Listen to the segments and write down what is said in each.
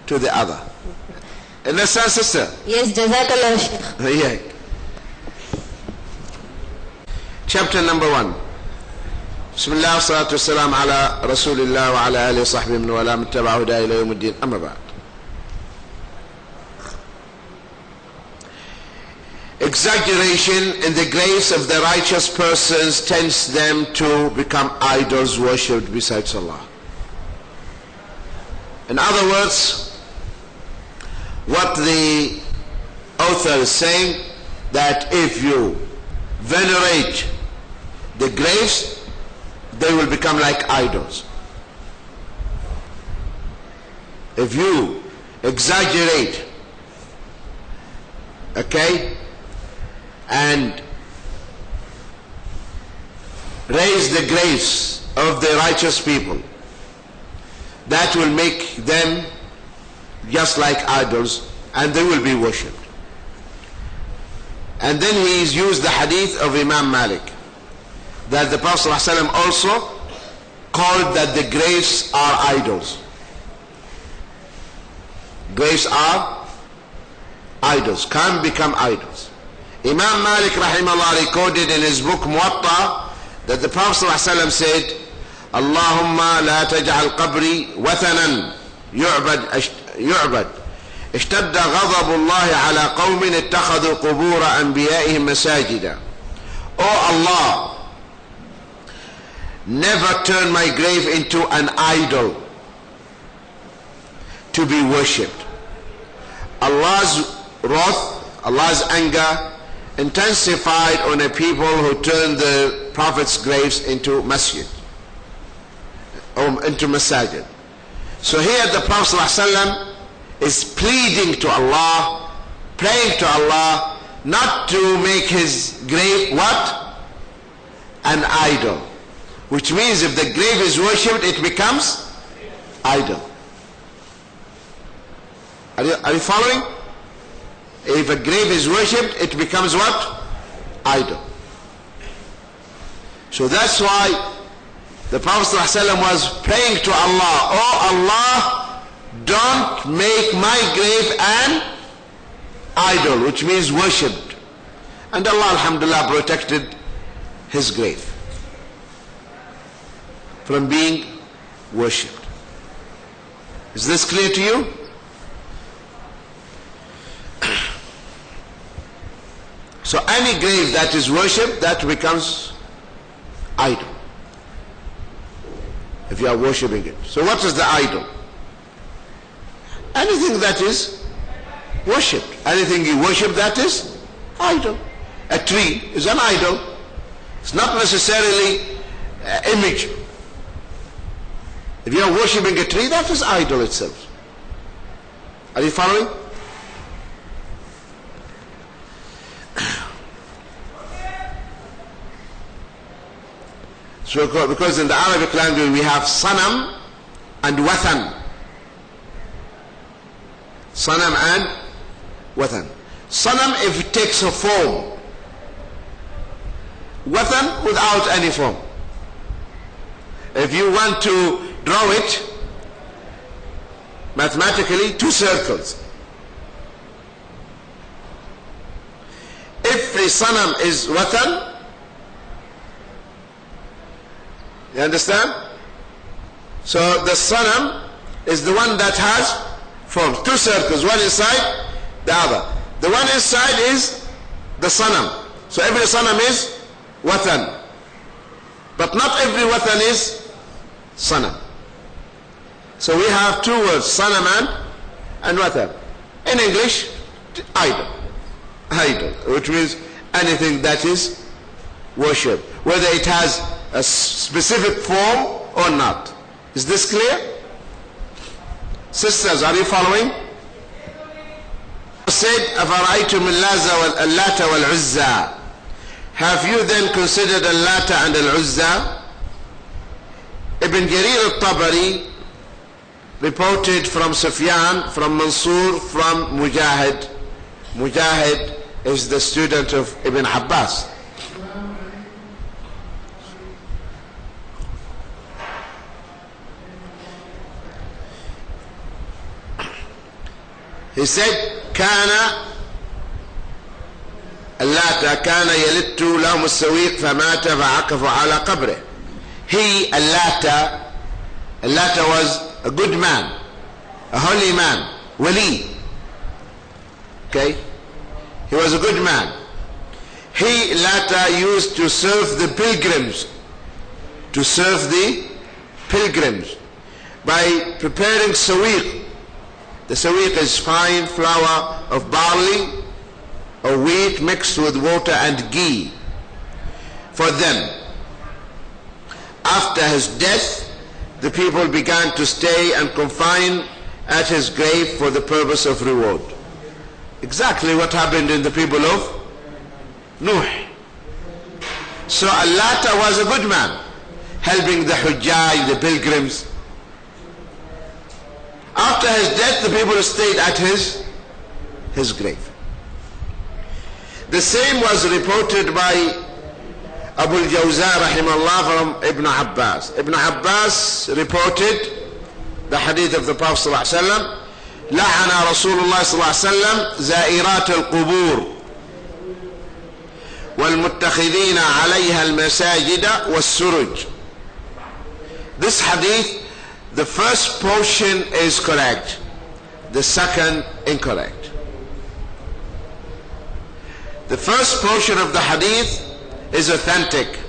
to the other. Understand, sister? Yes, Jazakallah, Shaykh. Yeah. Chapter number 1. Bismillah wa salatu wa salam ala Rasulillah wa ala alihi wa sahbihi wa ala muttaba'a huda ila yawmiddin. Amma ba'd. Exaggeration in the graves of the righteous persons tends them to become idols worshipped besides Allah. In other words, what the author is saying, that if you venerate the graves, they will become like idols. If you exaggerate, okay, and raise the graves of the righteous people, that will make them just like idols, and they will be worshipped. And then he's used the hadith of Imam Malik, that the Prophet ﷺ also called that the graves are idols. Graves are idols, can become idols. Imam Malik rahimahullah recorded in his book Muwatta that the Prophet ﷺ said, Allahumma la taj'al qabri wathanan yu'bad اشتد غضب الله على قوم اتخذوا قبور أنبيائهم مساجدا. Oh Allah, never turn my grave into an idol to be worshipped. Allah's wrath, Allah's anger intensified on a people who turned the Prophet's graves into masjid, or into masajid. So here the Prophet ﷺ is pleading to Allah, praying to Allah, not to make his grave what? An idol. Which means if the grave is worshipped, it becomes idol. Are you following? If a grave is worshipped, it becomes what? Idol. So that's why the Prophet ﷺ was praying to Allah, oh Allah, don't make my grave an idol, which means worshipped. And Allah alhamdulillah protected his grave from being worshipped. Is this clear to you? So any grave that is worshipped, that becomes idol, if you are worshipping it. So what is the idol? Anything that is worshipped. Anything you worship, that is idol. A tree is an idol. It's not necessarily an image. If you are worshipping a tree, that is idol itself. Are you following? So because in the Arabic language we have sanam and wathan. Sanam and wathan. Sanam if it takes a form. Wathan without any form. If you want to draw it mathematically, 2 circles. If the sanam is wathan, you understand? So the sanam is the one that has forms, 2 circles, one inside the other. The one inside is the sanam. So every sanam is wathan. But not every wathan is sanam. So we have 2 words, sanam and wathan. In English, idol. Idol, which means anything that is worshipped, whether it has a specific form or not. Is this clear? Sisters, are you following? Said, أَفَرَأَيْتُمُ اللَّاتَ وَالْعُزَّى. Have you then considered Al-Lata and Al-Uzza? Ibn Jarir al-Tabari reported from Sufyan, from Mansur, from Mujahid. Mujahid is the student of Ibn Abbas. He said, كان اللات كان يلت لهم السويق فمات فعكفوا على قبره. He, Allata was a good man, a holy man, wali. Okay? He was a good man. He, Lata, used to serve the pilgrims, by preparing sawiq. The sawiq is fine flour of barley or wheat mixed with water and ghee for them. After his death, the people began to stay and confine at his grave for the purpose of reward. Exactly what happened in the people of Nuh. So Allata was a good man, helping the Hujjaj, the pilgrims. After his death, the people stayed at his grave. The same was reported by Abu al-Jawza rahimahullah from Ibn Abbas. Ibn Abbas reported the hadith of the Prophet sallallahu alaihi wasallam, لعن رسول الله صلى الله عليه وسلم زائرات القبور والمتخذين عليها المساجد والسرج. This hadith, the first portion is correct, the second incorrect. The first portion of the hadith is authentic.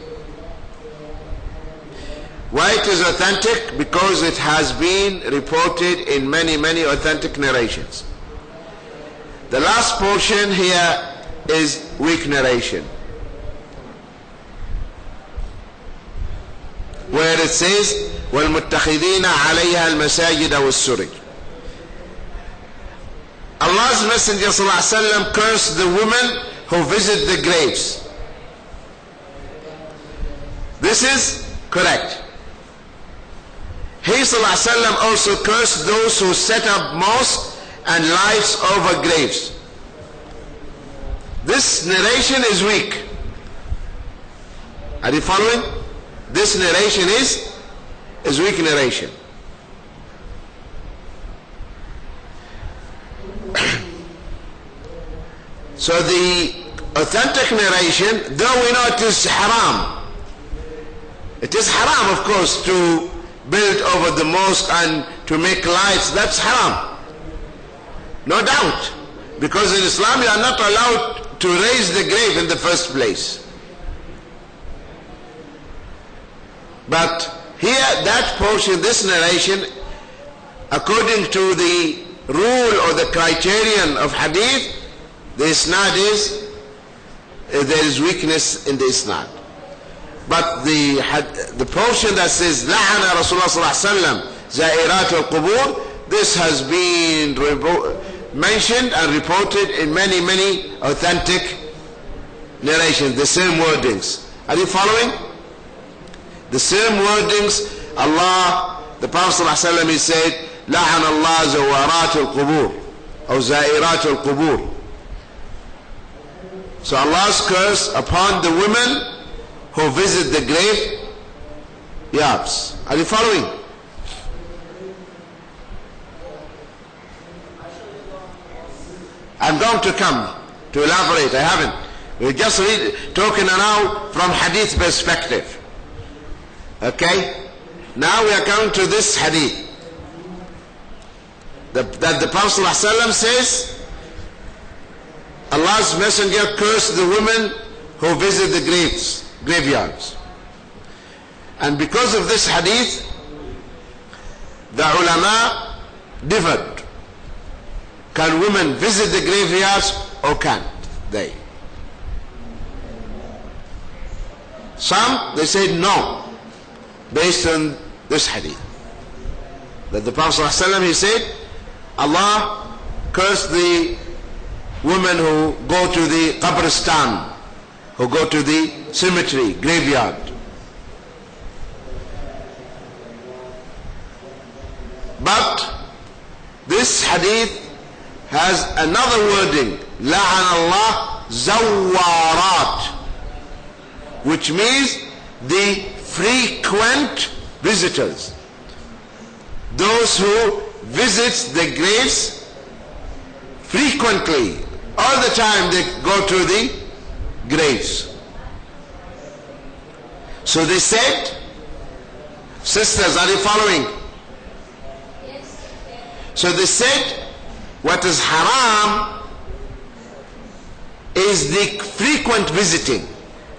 Why it is authentic? Because it has been reported in many authentic narrations. The last portion here is weak narration, where it says وَالْمُتَّخِذِينَ عَلَيْهَا الْمَسَاجِدَ وَالسُّرُجَ. Allah's Messenger ﷺ cursed the women who visit the graves. This is correct. He ﷺ also cursed those who set up mosques and lights over graves. This narration is weak. Are you following? This narration is weak narration. So the authentic narration, though we know it is haram, it is haram, of course, to build over the mosque and to make lights. That's haram, no doubt, because in Islam you are not allowed to raise the grave in the first place. But here, that portion, this narration, according to the rule or the criterion of hadith, the isnad is, there is weakness in the isnad. But the portion that says لَعَنَ رَسُولُ اللَّهِ صَلَّى اللَّهُ عَلَيْهِ وَسَلَّمَ زَائِرَاتُ الْقُبُورِ, this has been mentioned and reported in many authentic narrations, the same wordings. Are you following? The same wordings. Allah, the Prophet ﷺ, he said, لَعَنَ اللَّهُ زَوَّارَاتُ الْقُبُورِ or زَائِرَاتُ الْقُبُورِ. So Allah's curse upon the women who visit the grave yards. Are you following? I'm going to come to elaborate. I haven't. We're just talking now from hadith perspective. Okay? Now we are coming to this hadith. That the Prophet ﷺ says, Allah's Messenger cursed the women who visit the graveyards. And because of this hadith, the ulama differed. Can women visit the graveyards or can't they? Some, they said no, based on this hadith. That the Prophet ﷺ, he said, Allah cursed the women who go to the qabristan, who go to the cemetery, graveyard. But this hadith has another wording, لَعَنَ اللَّهُ زَوَّارَاتٍ, which means the frequent visitors, those who visit the graves frequently, all the time they go to the graves. So they said, sisters, are you following? So they said, what is haram is the frequent visiting.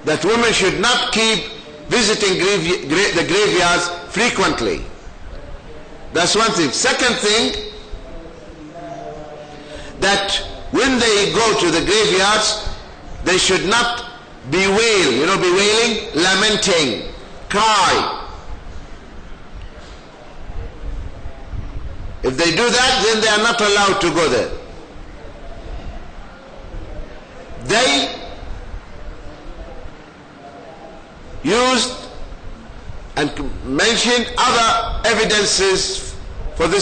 That women should not keep visiting the graveyards frequently. That's one thing. Second thing, that when they go to the graveyards, they should not bewail, bewailing, lamenting, cry. If they do that, then they are not allowed to go there. They used and mentioned other evidences for this